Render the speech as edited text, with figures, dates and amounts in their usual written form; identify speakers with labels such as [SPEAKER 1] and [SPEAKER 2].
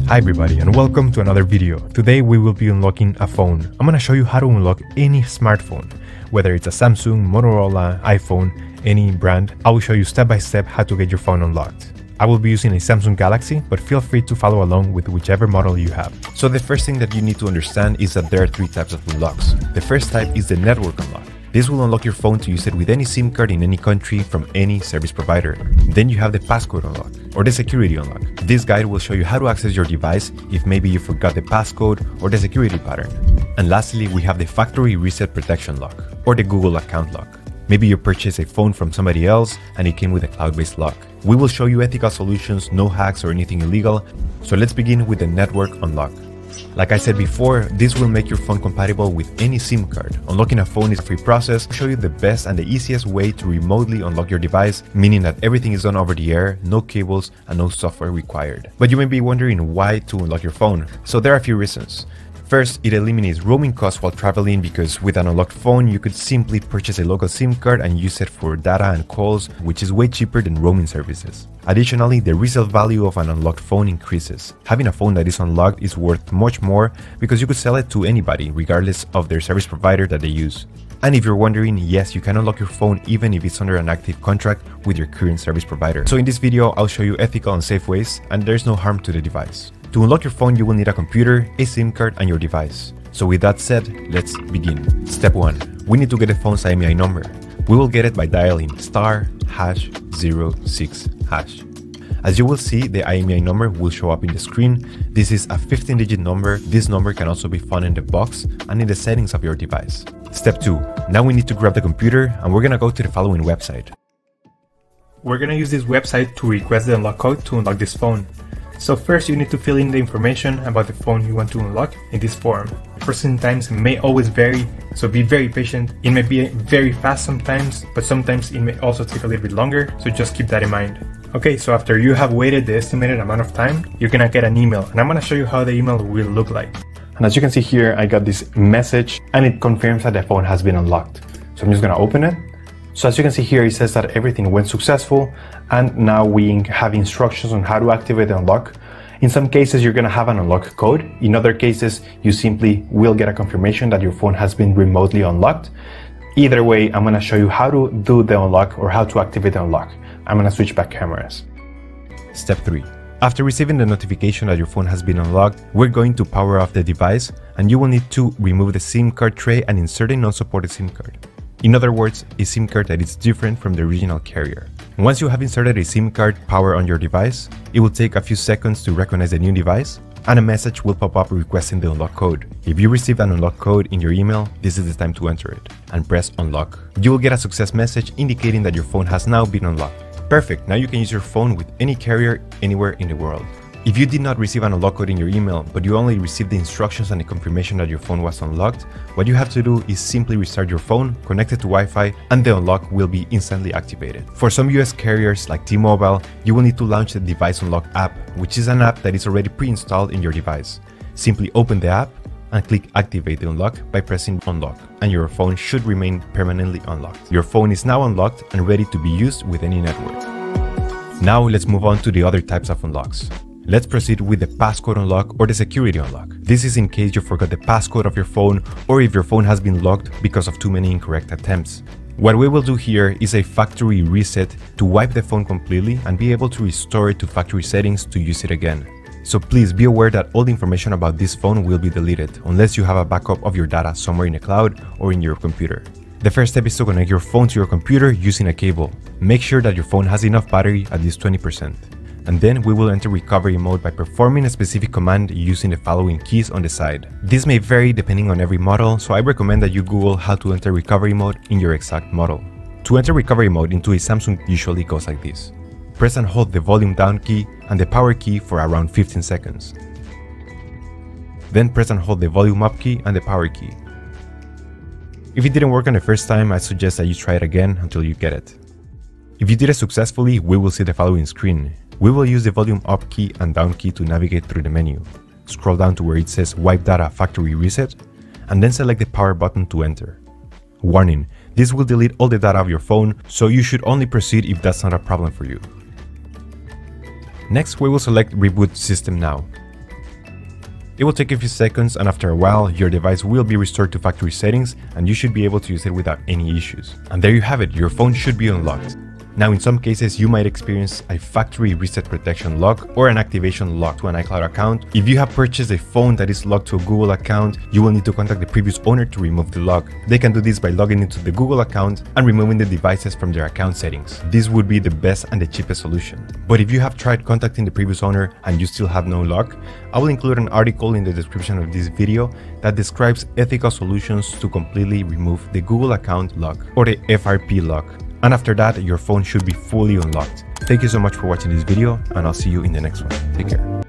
[SPEAKER 1] Hi everybody and welcome to another video. Today we will be unlocking a phone. I'm gonna show you how to unlock any smartphone, whether it's a Samsung, Motorola, iPhone, any brand. I will show you step by step how to get your phone unlocked. I will be using a Samsung Galaxy, but feel free to follow along with whichever model you have. So the first thing that you need to understand is that there are three types of unlocks. The first type is the network unlock. This will unlock your phone to use it with any SIM card in any country from any service provider. Then you have the passcode unlock, or the security unlock. This guide will show you how to access your device if maybe you forgot the passcode or the security pattern. And lastly, we have the factory reset protection lock, or the Google account lock. Maybe you purchased a phone from somebody else and it came with a cloud-based lock. We will show you ethical solutions, no hacks or anything illegal. So let's begin with the network unlock. Like I said before, this will make your phone compatible with any SIM card. Unlocking a phone is a free process. I'll show you the best and the easiest way to remotely unlock your device, meaning that everything is done over the air, no cables and no software required. But you may be wondering why to unlock your phone. So there are a few reasons. First, it eliminates roaming costs while traveling because with an unlocked phone, you could simply purchase a local SIM card and use it for data and calls, which is way cheaper than roaming services. Additionally, the resale value of an unlocked phone increases. Having a phone that is unlocked is worth much more because you could sell it to anybody, regardless of their service provider that they use. And if you're wondering, yes, you can unlock your phone even if it's under an active contract with your current service provider. So in this video, I'll show you ethical and safe ways, and there's no harm to the device. To unlock your phone, you will need a computer, a SIM card, and your device. So with that said, let's begin. Step 1. We need to get the phone's IMEI number. We will get it by dialing *#06#. As you will see, the IMEI number will show up in the screen. This is a 15-digit number. This number can also be found in the box and in the settings of your device. Step 2. Now we need to grab the computer and we're gonna go to the following website. We're gonna use this website to request the unlock code to unlock this phone. So first you need to fill in the information about the phone you want to unlock in this form. Processing times may always vary, so be very patient. It may be very fast sometimes, but sometimes it may also take a little bit longer, so just keep that in mind. Okay, so after you have waited the estimated amount of time, you're gonna get an email, and I'm gonna show you how the email will look like. And as you can see here, I got this message, and it confirms that the phone has been unlocked. So I'm just gonna open it. So as you can see here, it says that everything went successful, and now we have instructions on how to activate the unlock. In some cases, you're gonna have an unlock code. In other cases, you simply will get a confirmation that your phone has been remotely unlocked. Either way, I'm gonna show you how to do the unlock or how to activate the unlock. I'm gonna switch back cameras. Step 3. After receiving the notification that your phone has been unlocked, we're going to power off the device, and you will need to remove the SIM card tray and insert a non-supported SIM card. In other words, a SIM card that is different from the original carrier. Once you have inserted a SIM card power on your device, it will take a few seconds to recognize the new device, and a message will pop up requesting the unlock code. If you receive an unlock code in your email, this is the time to enter it, and press unlock. You will get a success message indicating that your phone has now been unlocked. Perfect, now you can use your phone with any carrier anywhere in the world. If you did not receive an unlock code in your email, but you only received the instructions and the confirmation that your phone was unlocked, what you have to do is simply restart your phone, connect it to Wi-Fi, and the unlock will be instantly activated. For some US carriers like T-Mobile, you will need to launch the Device Unlock app, which is an app that is already pre-installed in your device. Simply open the app and click Activate the Unlock by pressing Unlock, and your phone should remain permanently unlocked. Your phone is now unlocked and ready to be used with any network. Now let's move on to the other types of unlocks. Let's proceed with the passcode unlock or the security unlock. This is in case you forgot the passcode of your phone or if your phone has been locked because of too many incorrect attempts. What we will do here is a factory reset to wipe the phone completely and be able to restore it to factory settings to use it again. So please be aware that all the information about this phone will be deleted unless you have a backup of your data somewhere in the cloud or in your computer. The first step is to connect your phone to your computer using a cable. Make sure that your phone has enough battery, at least 20%. And then we will enter recovery mode by performing a specific command using the following keys on the side. This may vary depending on every model, so I recommend that you Google how to enter recovery mode in your exact model. To enter recovery mode into a Samsung usually goes like this. Press and hold the volume down key and the power key for around 15 seconds. Then press and hold the volume up key and the power key. If it didn't work on the first time, I suggest that you try it again until you get it. If you did it successfully, we will see the following screen. We will use the volume up key and down key to navigate through the menu. Scroll down to where it says Wipe Data Factory Reset, and then select the power button to enter. Warning, this will delete all the data of your phone, so you should only proceed if that's not a problem for you. Next, we will select Reboot System Now. It will take a few seconds, and after a while, your device will be restored to factory settings and you should be able to use it without any issues. And there you have it, your phone should be unlocked. Now, in some cases, you might experience a factory reset protection lock or an activation lock to an iCloud account. If you have purchased a phone that is locked to a Google account, you will need to contact the previous owner to remove the lock. They can do this by logging into the Google account and removing the devices from their account settings. This would be the best and the cheapest solution. But if you have tried contacting the previous owner and you still have no lock, I will include an article in the description of this video that describes ethical solutions to completely remove the Google account lock or the FRP lock. And after that, your phone should be fully unlocked. Thank you so much for watching this video, and I'll see you in the next one. Take care.